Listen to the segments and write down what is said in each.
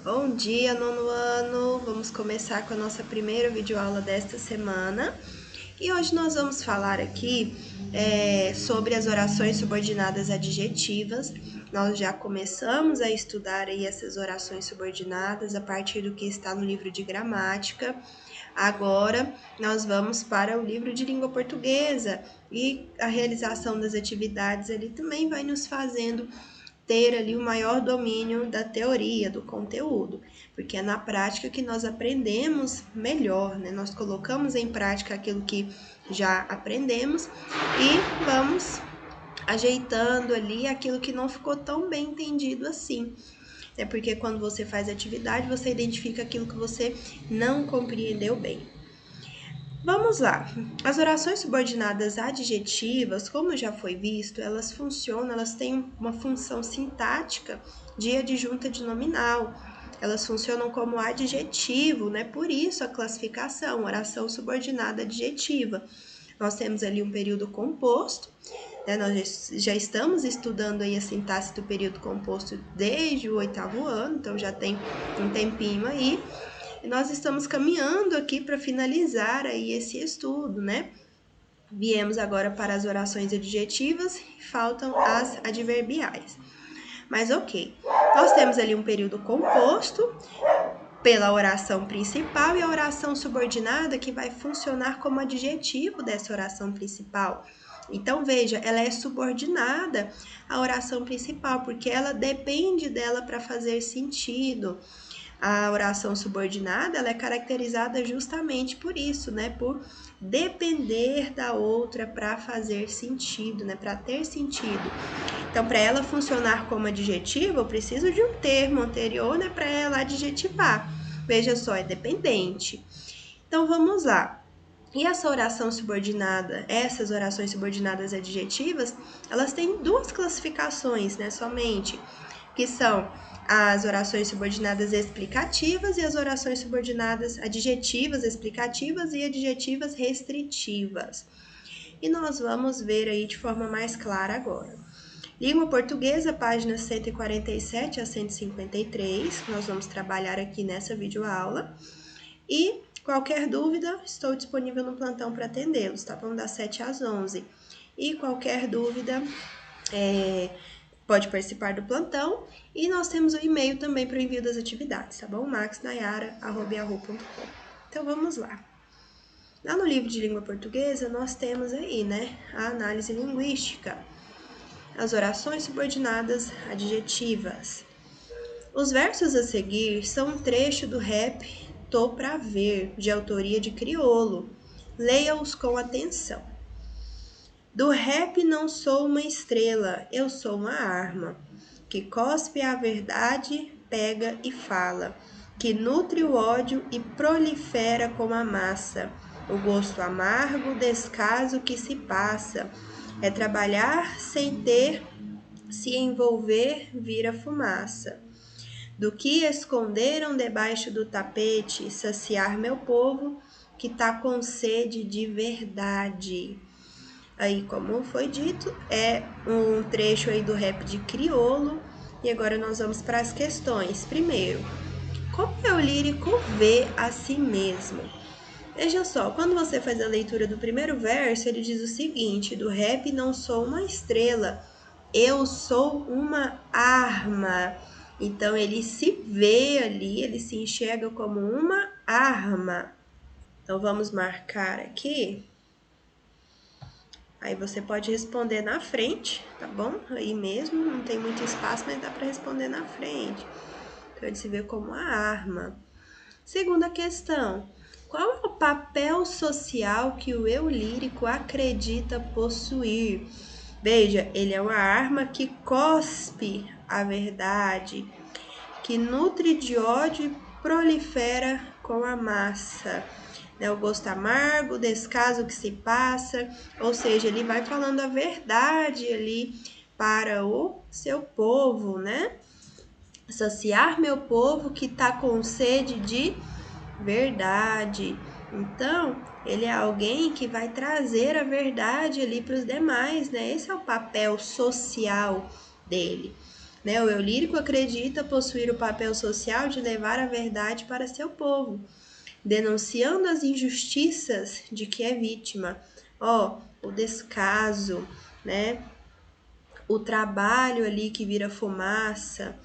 Bom dia, nono ano! Vamos começar com a nossa primeira videoaula desta semana. E hoje nós vamos falar aqui sobre as orações subordinadas adjetivas. Nós já começamos a estudar aí essas orações subordinadas a partir do que está no livro de gramática. Agora nós vamos para o livro de língua portuguesa e a realização das atividades ele também vai nos fazendo ter ali o maior domínio da teoria, do conteúdo, porque é na prática que nós aprendemos melhor, né? Nós colocamos em prática aquilo que já aprendemos e vamos ajeitando ali aquilo que não ficou tão bem entendido assim. É porque quando você faz atividade, você identifica aquilo que você não compreendeu bem. Vamos lá. As orações subordinadas adjetivas, como já foi visto, elas funcionam, elas têm uma função sintática de adjunta de nominal. Elas funcionam como adjetivo, né? Por isso a classificação, oração subordinada adjetiva. Nós temos ali um período composto, né? Nós já estamos estudando aí a sintaxe do período composto desde o 8º ano, então já tem um tempinho aí. E nós estamos caminhando aqui para finalizar aí esse estudo, né? Viemos agora para as orações adjetivas e faltam as adverbiais. Mas ok, nós temos ali um período composto pela oração principal e a oração subordinada que vai funcionar como adjetivo dessa oração principal. Então, veja, ela é subordinada à oração principal, porque ela depende dela para fazer sentido. A oração subordinada ela é caracterizada justamente por isso, né? Por depender da outra para fazer sentido, né? Para ter sentido. Então, para ela funcionar como adjetivo, eu preciso de um termo anterior, né? Para ela adjetivar. Veja só, é dependente. Então, vamos lá. E essa oração subordinada, essas orações subordinadas adjetivas, elas têm duas classificações, né? Somente, que são as orações subordinadas explicativas e as orações subordinadas adjetivas explicativas e adjetivas restritivas. E nós vamos ver aí de forma mais clara agora. Língua portuguesa, páginas 147 a 153, nós vamos trabalhar aqui nessa videoaula. E qualquer dúvida, estou disponível no plantão para atendê-los, tá bom? Das 7 às 11. E qualquer dúvida, pode participar do plantão. E nós temos o e-mail também para o envio das atividades, tá bom? maxnayara@yahoo.com. Então vamos lá. Lá no livro de língua portuguesa, nós temos aí, né, a análise linguística, as orações subordinadas adjetivas. Os versos a seguir são um trecho do rap Tô Pra Ver, de autoria de Criolo. Leia-os com atenção. Do rap não sou uma estrela, eu sou uma arma, que cospe a verdade, pega e fala, que nutre o ódio e prolifera como a massa, o gosto amargo, descaso que se passa, é trabalhar sem ter, se envolver, vira fumaça. Do que esconderam debaixo do tapete, saciar meu povo, que tá com sede de verdade. Aí, como foi dito, é um trecho aí do rap de Criolo. E agora nós vamos para as questões. Primeiro, como é o lírico vê a si mesmo? Veja só, quando você faz a leitura do primeiro verso, ele diz o seguinte: do rap não sou uma estrela, eu sou uma arma. Então ele se vê ali, ele se enxerga como uma arma. Então vamos marcar aqui. Aí você pode responder na frente, tá bom? Aí mesmo, não tem muito espaço, mas dá para responder na frente. Então ele se vê como a arma. Segunda questão. Qual é o papel social que o eu lírico acredita possuir? Veja, ele é uma arma que cospe a verdade, que nutre de ódio e prolifera com a massa. O gosto amargo, o descaso que se passa, ou seja, ele vai falando a verdade ali para o seu povo, né? Saciar meu povo que tá com sede de verdade. Então, ele é alguém que vai trazer a verdade ali para os demais, né? Esse é o papel social dele. né? O eu lírico acredita possuir o papel social de levar a verdade para seu povo, denunciando as injustiças de que é vítima. O descaso, né? O trabalho ali que vira fumaça,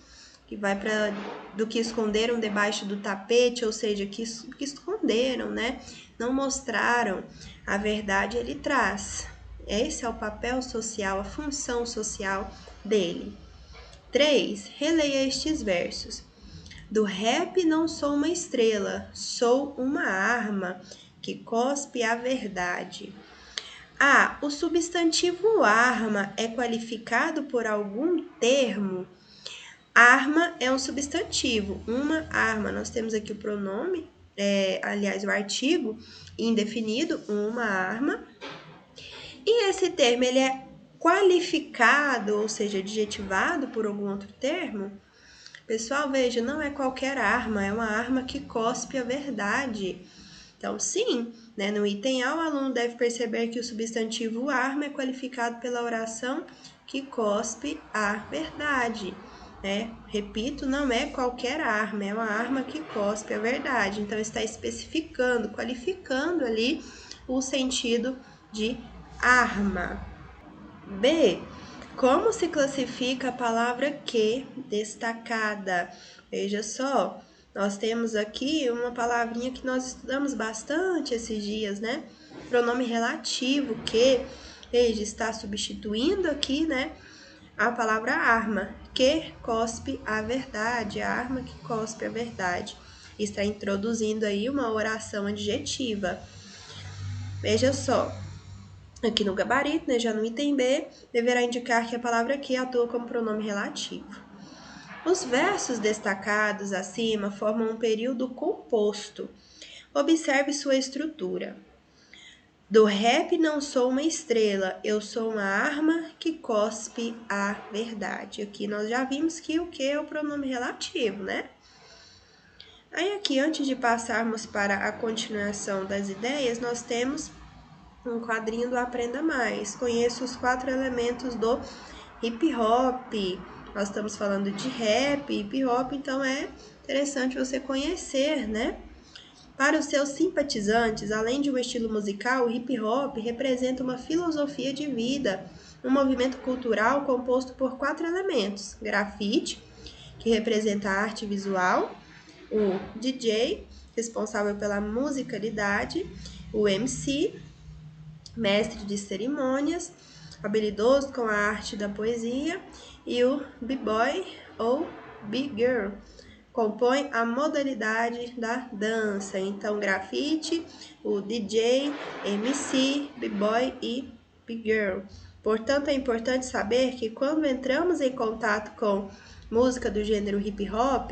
que vai para do que esconderam debaixo do tapete, ou seja, que esconderam, né? Não mostraram. A verdade ele traz. Esse é o papel social, a função social dele. 3. Releia estes versos. Do rap não sou uma estrela, sou uma arma que cospe a verdade. O substantivo arma é qualificado por algum termo? Arma é um substantivo, uma arma. Nós temos aqui o pronome, aliás, o artigo indefinido, uma arma. E esse termo, ele é qualificado, ou seja, adjetivado por algum outro termo? Pessoal, veja, não é qualquer arma, é uma arma que cospe a verdade. Então, sim, né, no item A, o aluno deve perceber que o substantivo arma é qualificado pela oração que cospe a verdade. Né? Repito, não é qualquer arma, é uma arma que cospe a verdade. Então, está especificando, qualificando ali o sentido de arma. B. Como se classifica a palavra que destacada? Veja só, nós temos aqui uma palavrinha que nós estudamos bastante esses dias, né? Pronome relativo que, veja, está substituindo aqui, né, a palavra arma, que cospe a verdade, a arma que cospe a verdade. Está introduzindo aí uma oração adjetiva. Veja só, aqui no gabarito, né, já no item B, deverá indicar que a palavra que atua como pronome relativo. Os versos destacados acima formam um período composto. Observe sua estrutura. Do rap não sou uma estrela, eu sou uma arma que cospe a verdade. Aqui nós já vimos que o que é o pronome relativo, né? Aí aqui, antes de passarmos para a continuação das ideias, nós temos um quadrinho do Aprenda Mais. Conheça os 4 elementos do hip hop. Nós estamos falando de rap, hip hop, então é interessante você conhecer, né? Para os seus simpatizantes, além de um estilo musical, o hip hop representa uma filosofia de vida, um movimento cultural composto por 4 elementos: grafite, que representa a arte visual, o DJ, responsável pela musicalidade, o MC, mestre de cerimônias, habilidoso com a arte da poesia, e o b-boy ou b-girl, compõe a modalidade da dança. Então, grafite, o DJ, MC, b-boy e b-girl. Portanto, é importante saber que quando entramos em contato com música do gênero hip hop,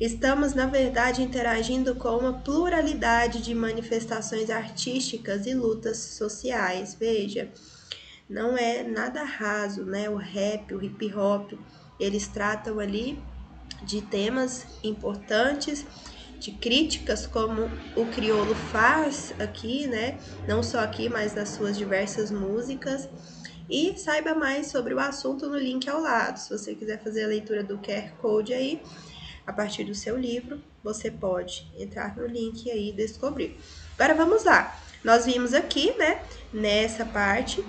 estamos, na verdade, interagindo com uma pluralidade de manifestações artísticas e lutas sociais. Veja, não é nada raso, né? O rap, o hip hop, eles tratam ali de temas importantes, de críticas como o crioulo faz aqui, né? Não só aqui, mas nas suas diversas músicas. E saiba mais sobre o assunto no link ao lado. Se você quiser fazer a leitura do QR Code aí, a partir do seu livro, você pode entrar no link aí e descobrir. Agora vamos lá. Nós vimos aqui, né, nessa parte,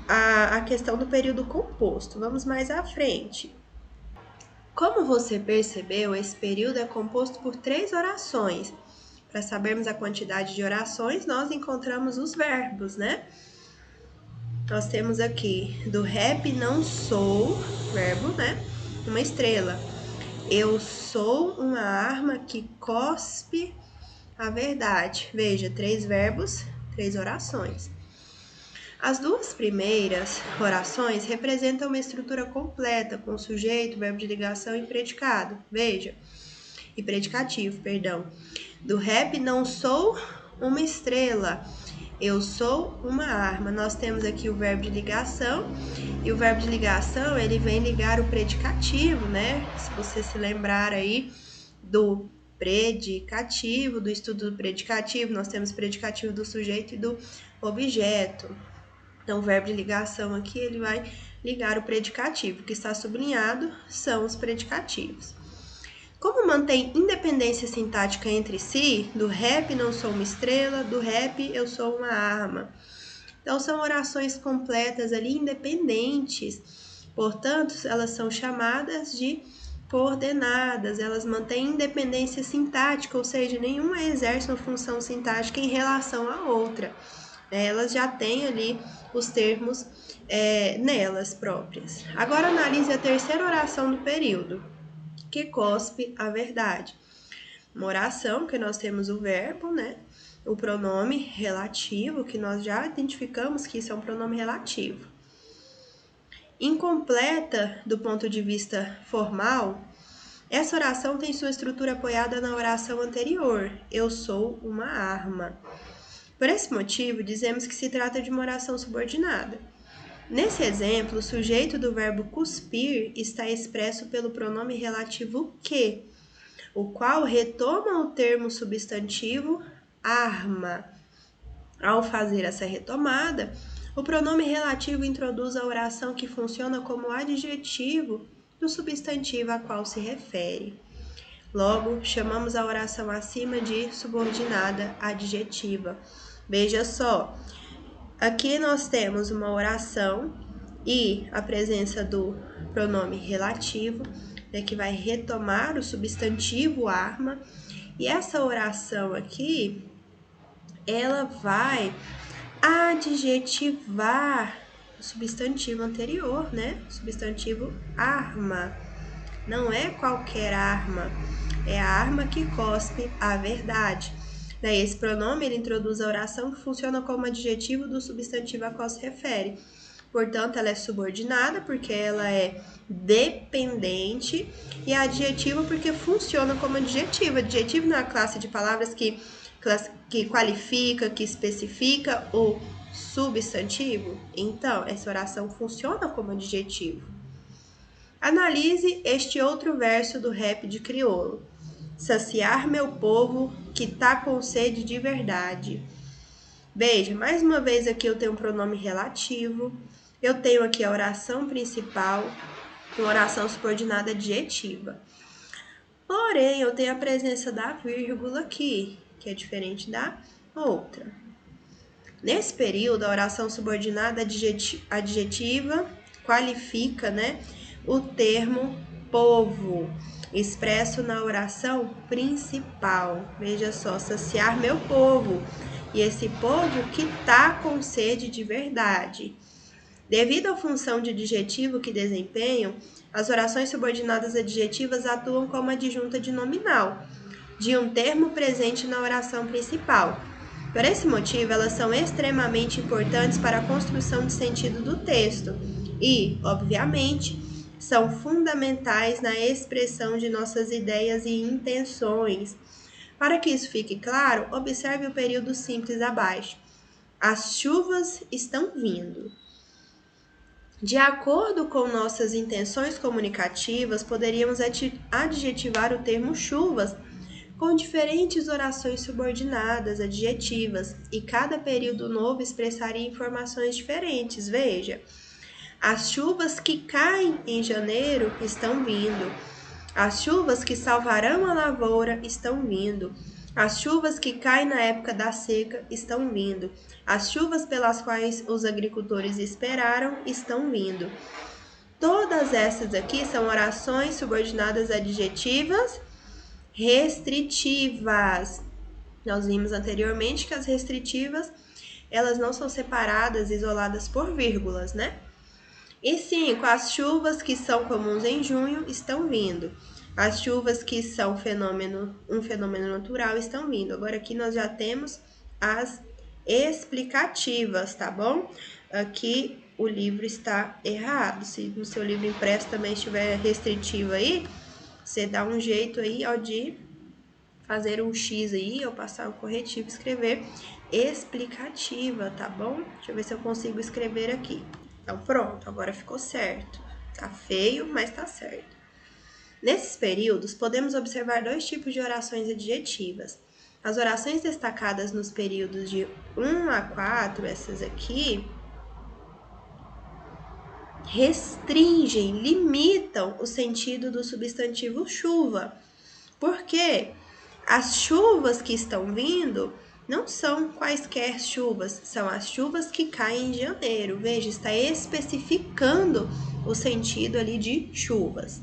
a questão do período composto. Vamos mais à frente. Como você percebeu, esse período é composto por 3 orações. Para sabermos a quantidade de orações, nós encontramos os verbos, né? Nós temos aqui, do rap não sou, verbo, né? Uma estrela. Eu sou uma arma que cospe a verdade. Veja, 3 verbos, 3 orações. As 2 primeiras orações representam uma estrutura completa, com sujeito, verbo de ligação e predicado. Veja, e predicativo, perdão. Do rap não sou uma estrela, eu sou uma arma. Nós temos aqui o verbo de ligação, e o verbo de ligação, ele vem ligar o predicativo, né? Se você se lembrar aí do predicativo, do estudo do predicativo, nós temos predicativo do sujeito e do objeto. Então, o verbo de ligação aqui, ele vai ligar o predicativo. O que está sublinhado são os predicativos. Como mantém independência sintática entre si, do rap não sou uma estrela, do rap eu sou uma arma. Então, são orações completas ali, independentes. Portanto, elas são chamadas de coordenadas, elas mantêm independência sintática, ou seja, nenhuma exerce uma função sintática em relação à outra. Elas já têm ali os termos nelas próprias. Agora, analise a terceira oração do período, que cospe a verdade. Uma oração que nós temos o verbo, né? O pronome relativo, que nós já identificamos que isso é um pronome relativo. Incompleta do ponto de vista formal, essa oração tem sua estrutura apoiada na oração anterior, eu sou uma arma. Por esse motivo, dizemos que se trata de uma oração subordinada. Nesse exemplo, o sujeito do verbo cuspir está expresso pelo pronome relativo que, o qual retoma o termo substantivo arma. Ao fazer essa retomada, o pronome relativo introduz a oração que funciona como adjetivo do substantivo a qual se refere. Logo, chamamos a oração acima de subordinada adjetiva. Veja só, aqui nós temos uma oração e a presença do pronome relativo, que vai retomar o substantivo arma, e essa oração aqui, ela vai adjetivar o substantivo anterior, né? O substantivo arma. Não é qualquer arma, é a arma que cospe a verdade. Daí, esse pronome ele introduz a oração que funciona como adjetivo do substantivo a qual se refere. Portanto, ela é subordinada porque ela é dependente e é adjetivo porque funciona como adjetivo. Adjetivo não é a classe de palavras que qualifica, que especifica o substantivo. Então, essa oração funciona como adjetivo. Analise este outro verso do rap de Criolo. Saciar meu povo que tá com sede de verdade. Veja, mais uma vez aqui eu tenho um pronome relativo, eu tenho aqui a oração principal, uma oração subordinada adjetiva. Porém, eu tenho a presença da vírgula aqui, que é diferente da outra. Nesse período, a oração subordinada adjetiva qualifica, né, o termo povo, expresso na oração principal. Veja só, saciar meu povo. E esse povo que tá com sede de verdade. Devido à função de adjetivo que desempenham, as orações subordinadas adjetivas atuam como adjunta de nominal, de um termo presente na oração principal. Por esse motivo, elas são extremamente importantes para a construção de sentido do texto e, obviamente, são fundamentais na expressão de nossas ideias e intenções. Para que isso fique claro, observe o período simples abaixo. As chuvas estão vindo. De acordo com nossas intenções comunicativas, poderíamos adjetivar o termo chuvas com diferentes orações subordinadas adjetivas, e cada período novo expressaria informações diferentes. Veja, as chuvas que caem em janeiro estão vindo. As chuvas que salvarão a lavoura estão vindo. As chuvas que caem na época da seca estão vindo. As chuvas pelas quais os agricultores esperaram estão vindo. Todas essas aqui são orações subordinadas adjetivas restritivas. Nós vimos anteriormente que as restritivas, elas não são separadas, isoladas por vírgulas, né? E 5, as chuvas que são comuns em junho estão vindo. As chuvas que são um fenômeno natural estão vindo. Agora aqui nós já temos as explicativas, tá bom? Aqui o livro está errado. Se no seu livro impresso também estiver restritivo aí, você dá um jeito aí, ó, de fazer um X aí, ou passar o corretivo e escrever explicativa, tá bom? Deixa eu ver se eu consigo escrever aqui. Então, pronto, agora ficou certo. Tá feio, mas tá certo. Nesses períodos, podemos observar dois tipos de orações adjetivas. As orações destacadas nos períodos de 1 a 4, essas aqui, restringem, limitam o sentido do substantivo chuva. Porque as chuvas que estão vindo não são quaisquer chuvas, são as chuvas que caem em janeiro. Veja, está especificando o sentido ali de chuvas.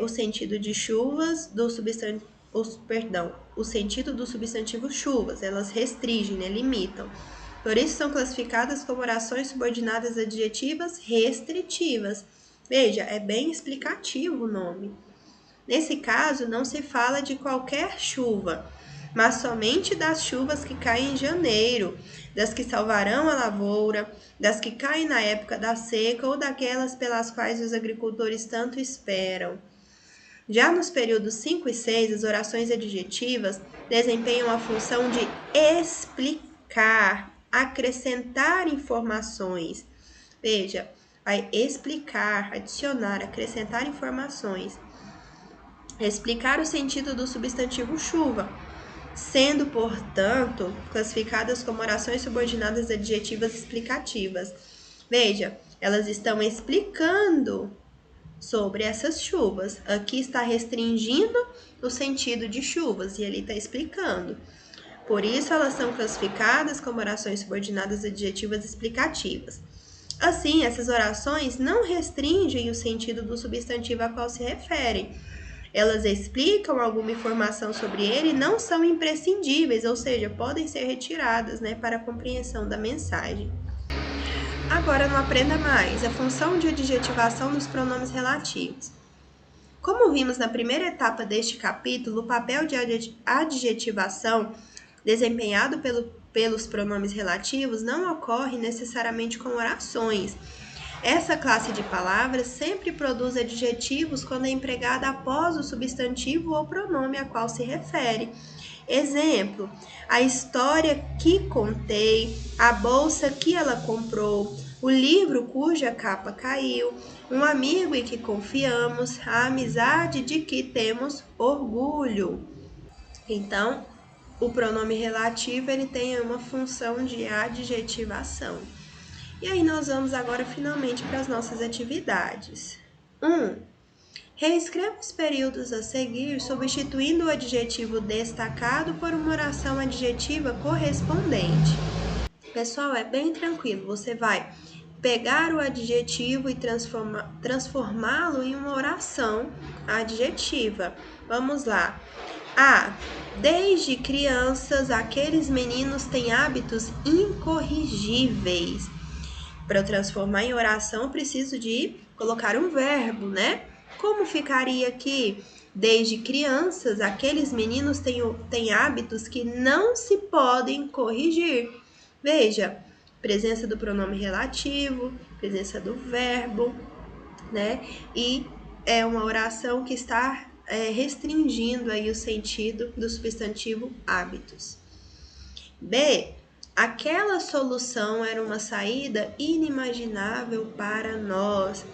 O sentido de chuvas do substantivo, o sentido do substantivo chuvas, elas restringem, né, limitam. Por isso são classificadas como orações subordinadas adjetivas restritivas. Veja, é bem explicativo o nome. Nesse caso, não se fala de qualquer chuva, mas somente das chuvas que caem em janeiro, das que salvarão a lavoura, das que caem na época da seca ou daquelas pelas quais os agricultores tanto esperam. Já nos períodos 5 e 6, as orações adjetivas desempenham a função de explicar, acrescentar informações. Veja, vai explicar, adicionar, acrescentar informações. Explicar o sentido do substantivo chuva, sendo, portanto, classificadas como orações subordinadas adjetivas explicativas. Veja, elas estão explicando sobre essas chuvas. Aqui está restringindo o sentido de chuvas e ali está explicando. Por isso, elas são classificadas como orações subordinadas adjetivas explicativas. Assim, essas orações não restringem o sentido do substantivo a qual se referem. Elas explicam alguma informação sobre ele e não são imprescindíveis, ou seja, podem ser retiradas, né, para a compreensão da mensagem. Agora, no Aprenda Mais, a função de adjetivação dos pronomes relativos. Como vimos na primeira etapa deste capítulo, o papel de adjetivação desempenhado pelos pronomes relativos não ocorre necessariamente com orações. Essa classe de palavras sempre produz adjetivos quando é empregada após o substantivo ou pronome a qual se refere. Exemplo: a história que contei, a bolsa que ela comprou, o livro cuja capa caiu, um amigo em que confiamos, a amizade de que temos orgulho. Então, o pronome relativo ele tem uma função de adjetivação. E aí nós vamos agora finalmente para as nossas atividades. 1. Reescreva os períodos a seguir, substituindo o adjetivo destacado por uma oração adjetiva correspondente. Pessoal, é bem tranquilo. Você vai pegar o adjetivo e transformá-lo em uma oração adjetiva. Vamos lá. Desde crianças, aqueles meninos têm hábitos incorrigíveis. Para eu transformar em oração, eu preciso de colocar um verbo, né? Como ficaria aqui? Desde crianças, aqueles meninos têm hábitos que não se podem corrigir. Veja, presença do pronome relativo, presença do verbo, né? E é uma oração que está restringindo aí o sentido do substantivo hábitos. B. Aquela solução era uma saída inimaginável para nós.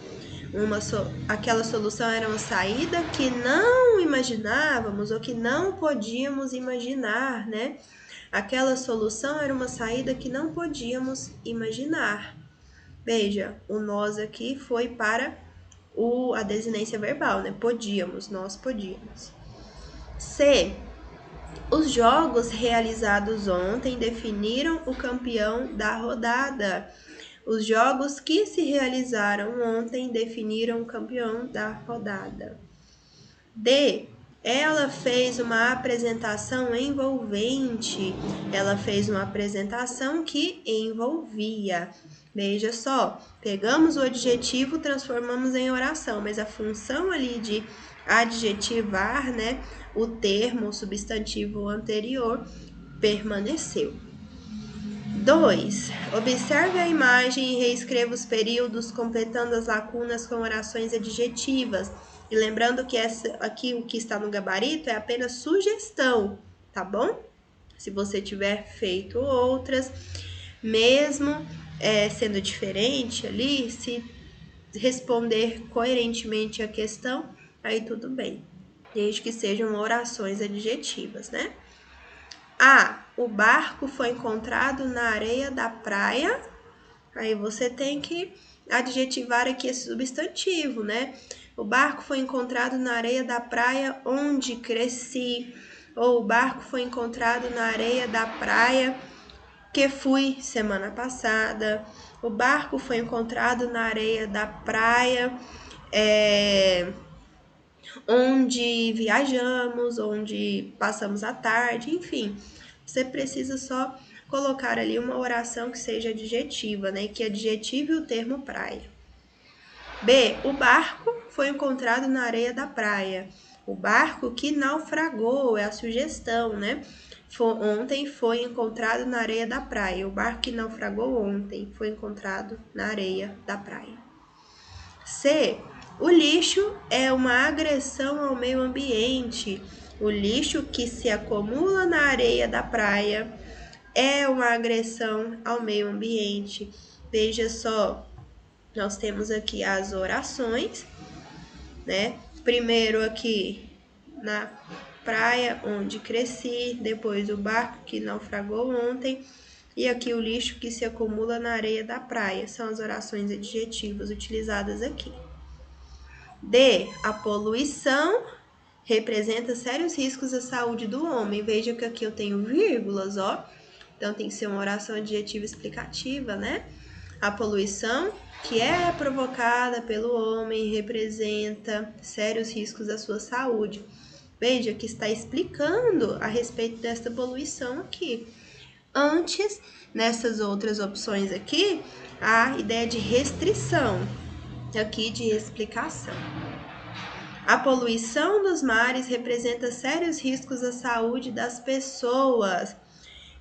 Aquela solução era uma saída que não imaginávamos ou que não podíamos imaginar, né? Aquela solução era uma saída que não podíamos imaginar. Veja, o nós aqui foi para a desinência verbal, né? Podíamos, nós podíamos. C. Os jogos realizados ontem definiram o campeão da rodada. Os jogos que se realizaram ontem definiram o campeão da rodada. D. Ela fez uma apresentação envolvente. Ela fez uma apresentação que envolvia. Veja só, pegamos o adjetivo, transformamos em oração, mas a função ali de adjetivar, né, o termo, o substantivo anterior, permaneceu. 2. Observe a imagem e reescreva os períodos, completando as lacunas com orações adjetivas. E lembrando que aqui o que está no gabarito é apenas sugestão, tá bom? Se você tiver feito outras, mesmo sendo diferente ali, se responder coerentemente a questão, aí tudo bem. Desde que sejam orações adjetivas, né? O barco foi encontrado na areia da praia. Aí você tem que adjetivar aqui esse substantivo, né? O barco foi encontrado na areia da praia onde cresci, ou o barco foi encontrado na areia da praia que fui semana passada. O barco foi encontrado na areia da praia onde viajamos, onde passamos a tarde, enfim. Você precisa só colocar ali uma oração que seja adjetiva, né? Que adjetive o termo praia. B. O barco foi encontrado na areia da praia. O barco que naufragou é a sugestão, né? Ontem foi encontrado na areia da praia. O barco que naufragou ontem foi encontrado na areia da praia. C. O lixo é uma agressão ao meio ambiente. O lixo que se acumula na areia da praia é uma agressão ao meio ambiente. Veja só, nós temos aqui as orações, né? Primeiro aqui na praia onde cresci, depois o barco que naufragou ontem e aqui o lixo que se acumula na areia da praia. São as orações adjetivas utilizadas aqui. D. A poluição representa sérios riscos à saúde do homem. Veja que aqui eu tenho vírgulas, ó. Então tem que ser uma oração adjetiva explicativa, né? A poluição que é provocada pelo homem representa sérios riscos à sua saúde. Veja que está explicando a respeito desta poluição aqui. Antes, nessas outras opções aqui, a ideia de restrição, aqui de explicação. A poluição dos mares representa sérios riscos à saúde das pessoas.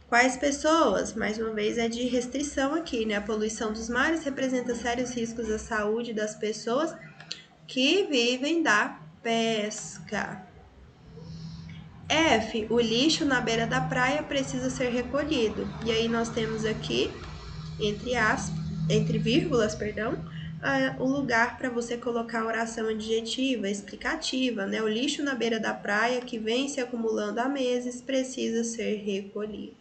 Quais pessoas? Mais uma vez é de restrição aqui, né? A poluição dos mares representa sérios riscos à saúde das pessoas que vivem da pesca. F. O lixo na beira da praia precisa ser recolhido. E aí nós temos aqui, entre vírgulas, o lugar para você colocar a oração adjetiva, explicativa, né? O lixo na beira da praia que vem se acumulando há meses precisa ser recolhido.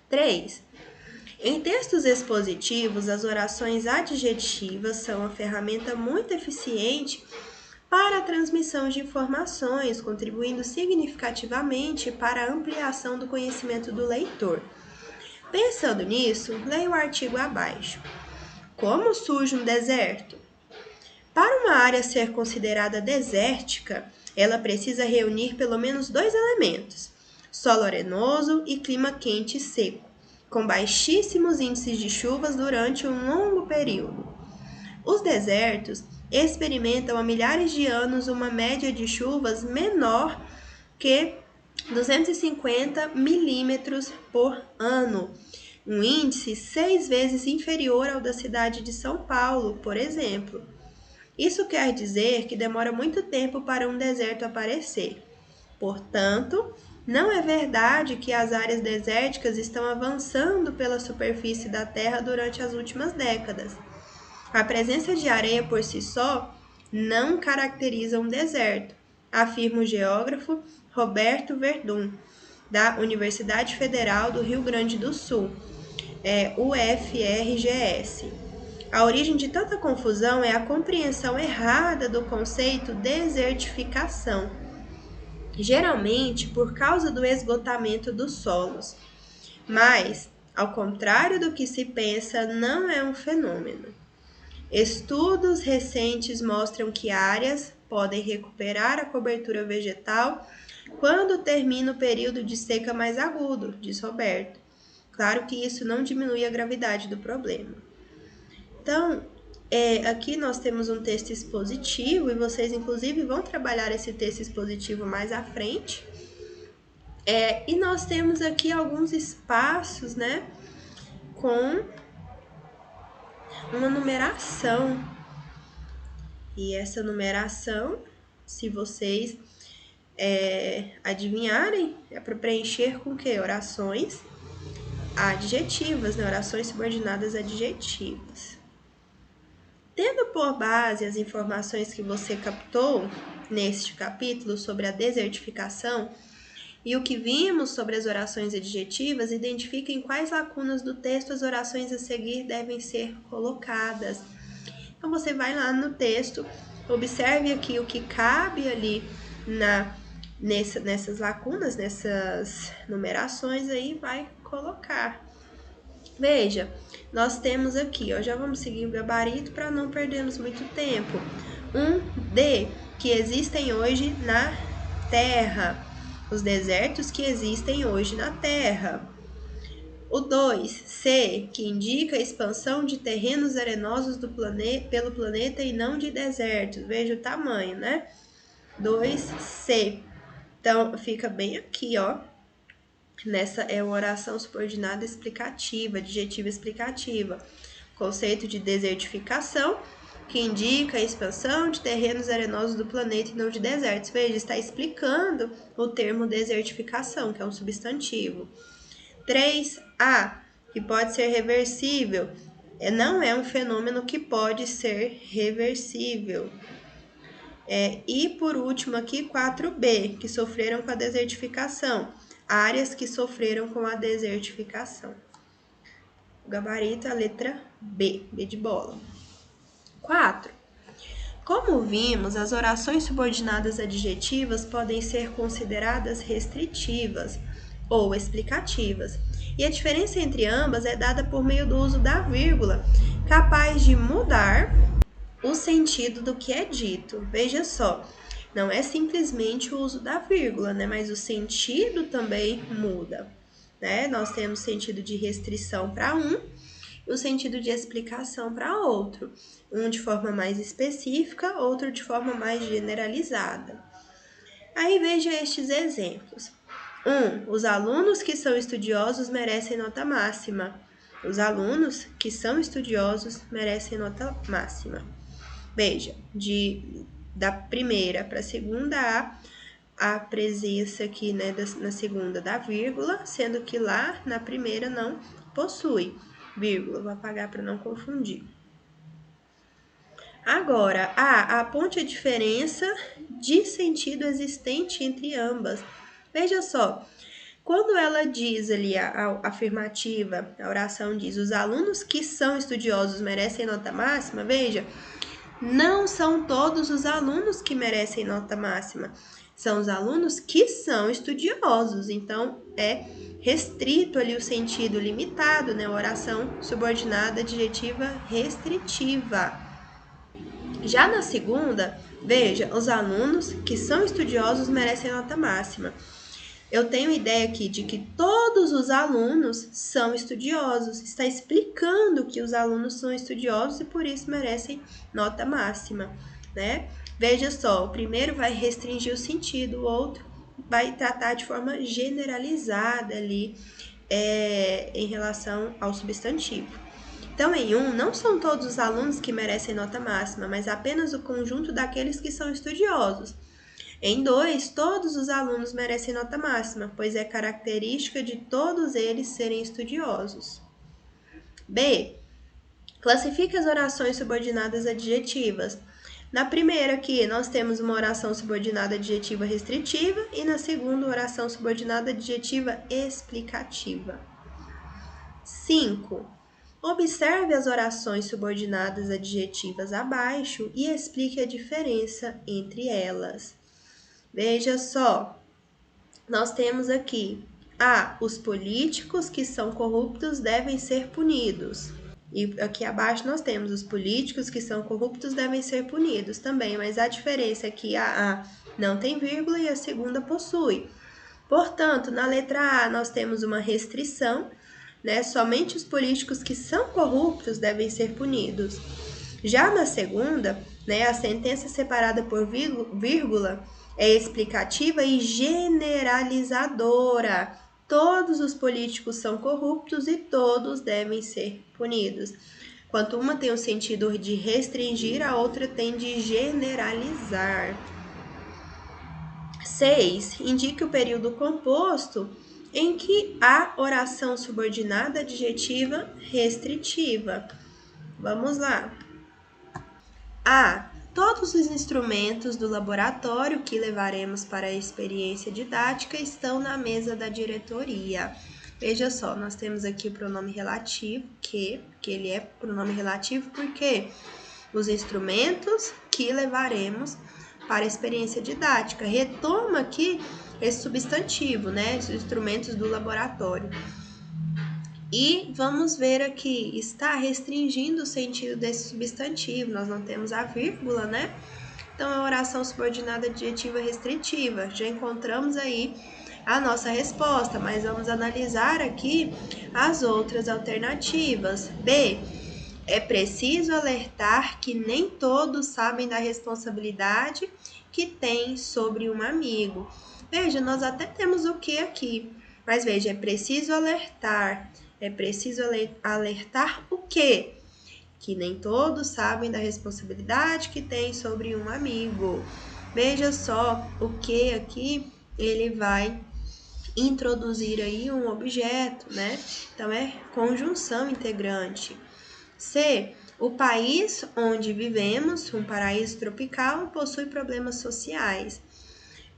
3. Em textos expositivos, as orações adjetivas são uma ferramenta muito eficiente para a transmissão de informações, contribuindo significativamente para a ampliação do conhecimento do leitor. Pensando nisso, leia o artigo abaixo. Como surge um deserto? Para uma área ser considerada desértica, ela precisa reunir pelo menos 2 elementos: solo arenoso e clima quente e seco, com baixíssimos índices de chuvas durante um longo período. Os desertos experimentam há milhares de anos uma média de chuvas menor que 250 milímetros por ano, um índice 6 vezes inferior ao da cidade de São Paulo, por exemplo. Isso quer dizer que demora muito tempo para um deserto aparecer. Portanto, não é verdade que as áreas desérticas estão avançando pela superfície da Terra durante as últimas décadas. A presença de areia por si só não caracteriza um deserto, afirma o geógrafo Roberto Verdun, da Universidade Federal do Rio Grande do Sul, UFRGS. A origem de tanta confusão é a compreensão errada do conceito desertificação, geralmente por causa do esgotamento dos solos. Mas, ao contrário do que se pensa, não é um fenômeno. Estudos recentes mostram que áreas podem recuperar a cobertura vegetal quando termina o período de seca mais agudo, diz Roberto. Claro que isso não diminui a gravidade do problema. Então, aqui nós temos um texto expositivo e vocês, inclusive, vão trabalhar esse texto expositivo mais à frente. E nós temos aqui alguns espaços, né, com uma numeração. E essa numeração, se vocês adivinharem, é para preencher com o quê? Orações adjetivas, né? Orações subordinadas adjetivas. Tendo por base as informações que você captou neste capítulo sobre a desertificação, E o que vimos sobre as orações adjetivas identifica em quais lacunas do texto as orações a seguir devem ser colocadas. Então, você vai lá no texto, observe aqui o que cabe ali nessas lacunas, nessas numerações aí, vai colocar. Veja, nós temos aqui, ó, já vamos seguir o gabarito para não perdermos muito tempo. D, que existem hoje na Terra. Os desertos que existem hoje na Terra. O 2, C, que indica a expansão de terrenos arenosos pelo planeta e não de desertos. Veja o tamanho, né? 2C. Então, fica bem aqui, ó. Nessa é uma oração subordinada explicativa, adjetiva explicativa. Conceito de desertificação, que indica a expansão de terrenos arenosos do planeta e não de desertos. Veja, está explicando o termo desertificação, que é um substantivo. 3A, que pode ser reversível. Não é um fenômeno que pode ser reversível. E por último aqui, 4B, que sofreram com a desertificação. Áreas que sofreram com a desertificação. O gabarito é a letra B, B de bola. 4. Como vimos, as orações subordinadas adjetivas podem ser consideradas restritivas ou explicativas, e a diferença entre ambas é dada por meio do uso da vírgula, capaz de mudar o sentido do que é dito. Veja só, não é simplesmente o uso da vírgula, né? Mas o sentido também muda, né? Nós temos sentido de restrição para um e o sentido de explicação para outro. Um de forma mais específica, outro de forma mais generalizada. Aí veja estes exemplos. 1. Os alunos que são estudiosos merecem nota máxima. Os alunos que são estudiosos merecem nota máxima. Veja, da primeira para a segunda a presença aqui, né, na segunda da vírgula, sendo que lá na primeira não possui vírgula. Vou apagar para não confundir. Agora, aponte a diferença de sentido existente entre ambas. Veja só, quando ela diz ali a afirmativa, a oração diz: os alunos que são estudiosos merecem nota máxima, veja, não são todos os alunos que merecem nota máxima, são os alunos que são estudiosos, então é restrito ali o sentido limitado, né? Oração subordinada adjetiva restritiva. Já na segunda, veja, os alunos que são estudiosos merecem nota máxima. Eu tenho ideia aqui de que todos os alunos são estudiosos. Está explicando que os alunos são estudiosos e por isso merecem nota máxima, né? Veja só, o primeiro vai restringir o sentido, o outro vai tratar de forma generalizada ali em relação ao substantivo. Então, em 1, não são todos os alunos que merecem nota máxima, mas apenas o conjunto daqueles que são estudiosos. Em 2, todos os alunos merecem nota máxima, pois é característica de todos eles serem estudiosos. B. Classifique as orações subordinadas adjetivas. Na primeira aqui, nós temos uma oração subordinada adjetiva restritiva e na segunda, oração subordinada adjetiva explicativa. 5. Observe as orações subordinadas adjetivas abaixo e explique a diferença entre elas. Veja só, nós temos aqui: os políticos que são corruptos devem ser punidos. E aqui abaixo nós temos: os políticos que são corruptos devem ser punidos também, mas a diferença é que a não tem vírgula e a segunda possui. Portanto, na letra A nós temos uma restrição, né? Somente os políticos que são corruptos devem ser punidos. Já na segunda, né, a sentença separada por vírgula é explicativa e generalizadora. Todos os políticos são corruptos e todos devem ser punidos. Enquanto uma tem o sentido de restringir, a outra tem de generalizar. 6. Indique o período composto em que há oração subordinada adjetiva restritiva. Vamos lá. Todos os instrumentos do laboratório que levaremos para a experiência didática estão na mesa da diretoria. Veja só, nós temos aqui o pronome relativo, que ele é pronome relativo porque os instrumentos que levaremos para a experiência didática. Retoma aqui esse substantivo, né? Os instrumentos do laboratório. E vamos ver aqui, está restringindo o sentido desse substantivo, nós não temos a vírgula, né? Então, é oração subordinada adjetiva restritiva. Já encontramos aí a nossa resposta, mas vamos analisar aqui as outras alternativas. B. É preciso alertar que nem todos sabem da responsabilidade que tem sobre um amigo. Veja, nós até temos o que aqui, mas veja, é preciso alertar. É preciso alertar o quê? Que nem todos sabem da responsabilidade que tem sobre um amigo. Veja só o que aqui ele vai introduzir aí um objeto, né? Então, é conjunção integrante. C. O país onde vivemos, um paraíso tropical, possui problemas sociais.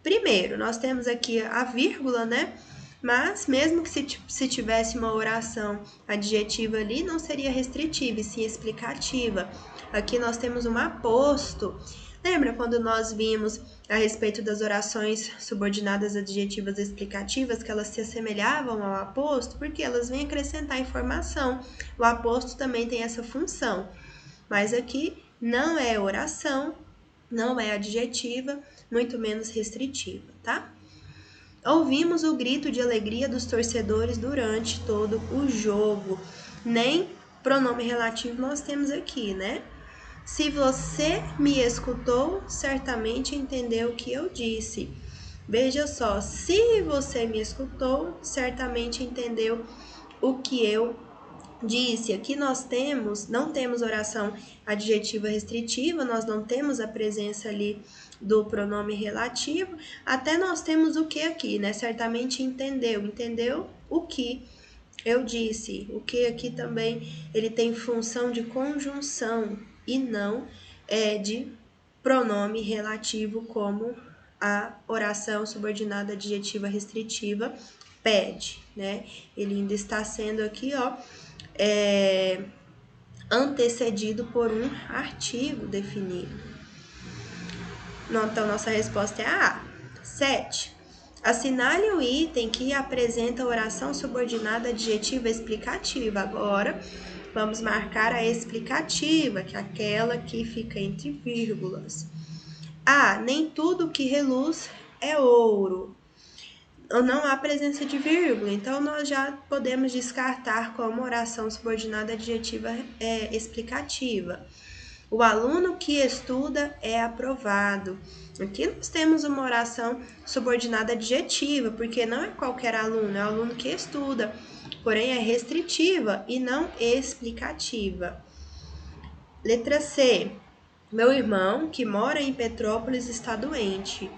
Primeiro, nós temos aqui a vírgula, né? Mas, mesmo que se tivesse uma oração adjetiva ali, não seria restritiva, e sim explicativa. Aqui nós temos um aposto. Lembra quando nós vimos a respeito das orações subordinadas adjetivas explicativas, que elas se assemelhavam ao aposto? Porque elas vêm acrescentar informação. O aposto também tem essa função. Mas aqui não é oração, não é adjetiva, muito menos restritiva, tá? Ouvimos o grito de alegria dos torcedores durante todo o jogo. Nem pronome relativo nós temos aqui, né? Se você me escutou, certamente entendeu o que eu disse. Veja só, se você me escutou, certamente entendeu o que eu disse. Aqui nós não temos oração adjetiva restritiva, nós não temos a presença ali do pronome relativo, até nós temos o que aqui, né? Certamente entendeu o que eu disse. O que aqui também ele tem função de conjunção e não de pronome relativo, como a oração subordinada adjetiva restritiva pede, né? Ele ainda está sendo aqui, ó, antecedido por um artigo definido. Então, nossa resposta é a A. 7. Assinale o item que apresenta a oração subordinada adjetiva explicativa. Agora, vamos marcar a explicativa, que é aquela que fica entre vírgulas. A. Nem tudo que reluz é ouro. Não há presença de vírgula, então nós já podemos descartar como oração subordinada adjetiva explicativa. O aluno que estuda é aprovado. Aqui nós temos uma oração subordinada adjetiva, porque não é qualquer aluno, é o aluno que estuda, porém é restritiva e não explicativa. Letra C. Meu irmão, que mora em Petrópolis, está doente.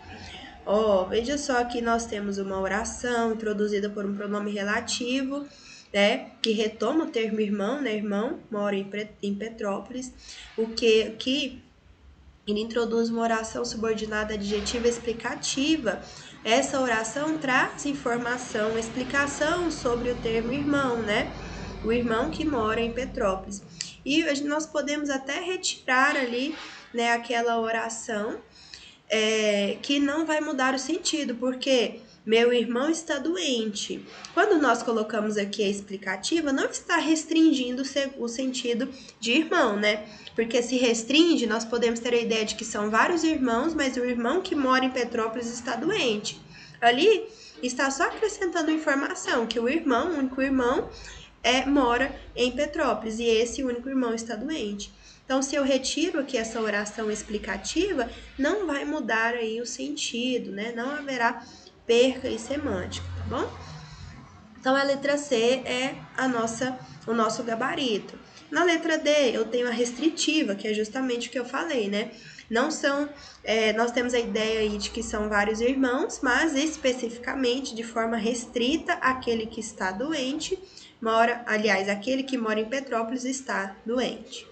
Veja só que nós temos uma oração introduzida por um pronome relativo, né, que retoma o termo irmão, né, irmão mora em Petrópolis, o que aqui ele introduz uma oração subordinada adjetiva explicativa. Essa oração traz informação, explicação sobre o termo irmão, né, o irmão que mora em Petrópolis. E nós podemos até retirar ali, né, aquela oração que não vai mudar o sentido, porque meu irmão está doente. Quando nós colocamos aqui a explicativa, não está restringindo o sentido de irmão, né? Porque se restringe, nós podemos ter a ideia de que são vários irmãos, mas o irmão que mora em Petrópolis está doente. Ali está só acrescentando informação que o único irmão, mora em Petrópolis e esse único irmão está doente. Então, se eu retiro aqui essa oração explicativa, não vai mudar aí o sentido, né? Não haverá perca em semântica, tá bom? Então, a letra C é o nosso gabarito. Na letra D, eu tenho a restritiva, que é justamente o que eu falei, né? Não são, nós temos a ideia aí de que são vários irmãos, mas especificamente, de forma restrita, aquele que está doente, aquele que mora em Petrópolis está doente.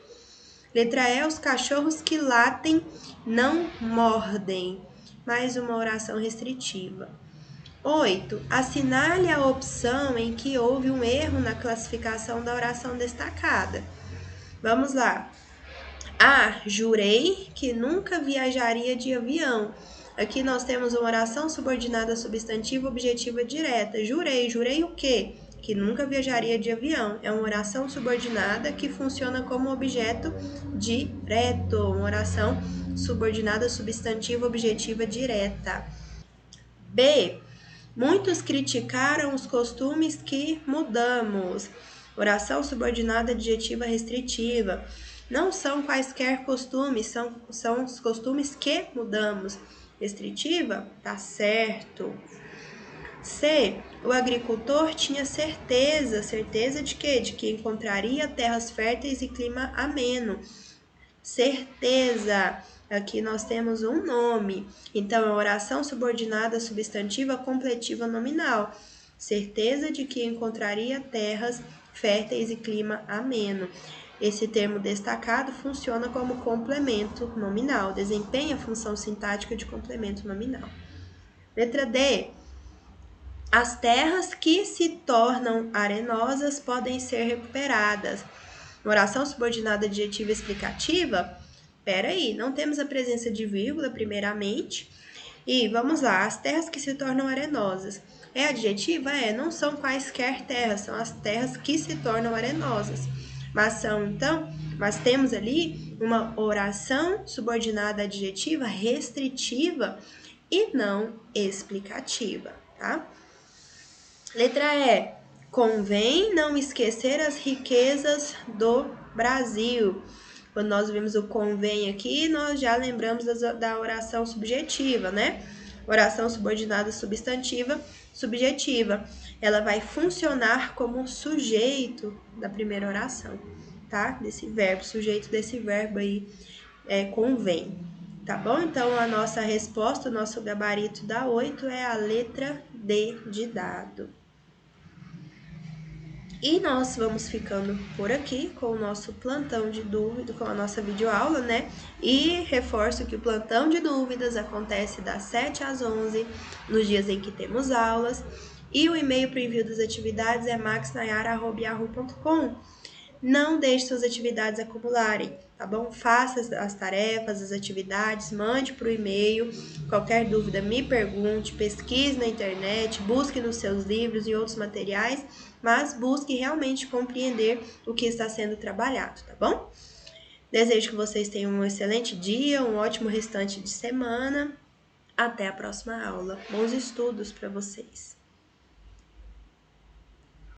Letra E, os cachorros que latem não mordem. Mais uma oração restritiva. 8. Assinale a opção em que houve um erro na classificação da oração destacada. Vamos lá. A. Jurei que nunca viajaria de avião. Aqui nós temos uma oração subordinada substantivo objetiva direta. Jurei. Jurei o quê? Que nunca viajaria de avião. É uma oração subordinada que funciona como objeto direto. Uma oração subordinada substantivo objetiva direta. B. Muitos criticaram os costumes que mudamos. Oração subordinada adjetiva restritiva. Não são quaisquer costumes, são os costumes que mudamos. Restritiva? Tá certo. C. O agricultor tinha certeza. Certeza de quê? De que encontraria terras férteis e clima ameno. Certeza. Aqui nós temos um nome. Então, é oração subordinada substantiva completiva nominal. Certeza de que encontraria terras férteis e clima ameno. Esse termo destacado funciona como complemento nominal. Desempenha a função sintática de complemento nominal. Letra D. As terras que se tornam arenosas podem ser recuperadas. Oração subordinada adjetiva explicativa? Peraí, não temos a presença de vírgula, primeiramente. E vamos lá, as terras que se tornam arenosas. É adjetiva? Não são quaisquer terras, são as terras que se tornam arenosas. Mas temos ali uma oração subordinada adjetiva restritiva e não explicativa, tá? Letra E. Convém não esquecer as riquezas do Brasil. Quando nós vimos o convém aqui, nós já lembramos da oração subjetiva, né? Oração subordinada substantiva, subjetiva. Ela vai funcionar como sujeito da primeira oração, tá? Desse verbo, sujeito desse verbo aí, convém. Tá bom? Então, a nossa resposta, o nosso gabarito da 8 é a letra D de dado. E nós vamos ficando por aqui com o nosso plantão de dúvidas, com a nossa videoaula, né? E reforço que o plantão de dúvidas acontece das 7 às 11, nos dias em que temos aulas. E o e-mail para o envio das atividades é maxnayara@yahoo.com. Não deixe suas atividades acumularem, tá bom? Faça as tarefas, as atividades, mande para o e-mail. Qualquer dúvida, me pergunte, pesquise na internet, busque nos seus livros e outros materiais, mas busque realmente compreender o que está sendo trabalhado, tá bom? Desejo que vocês tenham um excelente dia, um ótimo restante de semana. Até a próxima aula. Bons estudos para vocês!